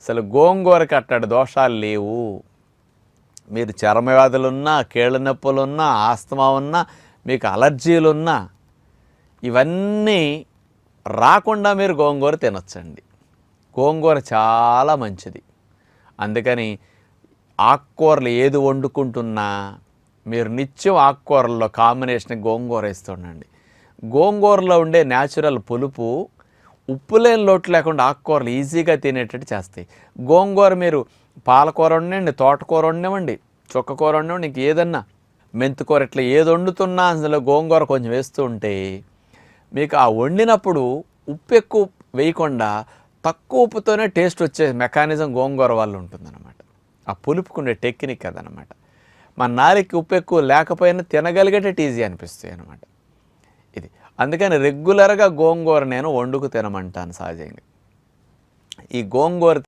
అసలు గోంగూరకి అట్టడి దోషాలు లేవు. మీరు చర్మ వ్యాధులున్నా, కీళ్ళ నొప్పులున్నా, ఆస్తమా ఉన్నా, మీకు అలర్జీలున్నా ఇవన్నీ రాకుండా మీరు గోంగూర తినొచ్చండి. గోంగూర చాలా మంచిది. అందుకని ఆకుకూరలు ఏది వండుకుంటున్నా మీరు నిత్యం ఆకుకూరల్లో కాంబినేషన్ గోంగూర వేస్తుండండి. గోంగూరలో ఉండే న్యాచురల్ పులుపు ఉప్పు లేని లోటు లేకుండా ఆకుకూరలు ఈజీగా తినేటట్టు చేస్తాయి. గోంగూర మీరు పాలకూర వండండి, తోటకూర వండివ్వండి, చుక్కకూర వండివ్వండి, ఇంక ఏదన్నా మెంతికూర ఇట్లా ఏది వండుతున్నా అందులో గోంగూర కొంచెం వేస్తూ ఉంటే మీకు ఆ వండినప్పుడు ఉప్పు ఎక్కువ వేయకుండా తక్కువ ఉప్పుతోనే టేస్ట్ వచ్చే మెకానిజం గోంగూర వల్ల ఉంటుందన్నమాట. ఆ పులుపుకుండే టెక్నిక్ అదనమాట. మన నాలుకకి ఉప్పు ఎక్కువ లేకపోయినా తినగలిగేటట్టు ఈజీ అనిపిస్తాయి అన్నమాట ఇది. అందుకని రెగ్యులర్గా గోంగూర నేను వండుకు తినమంటాను సహజంగా. ఈ గోంగూర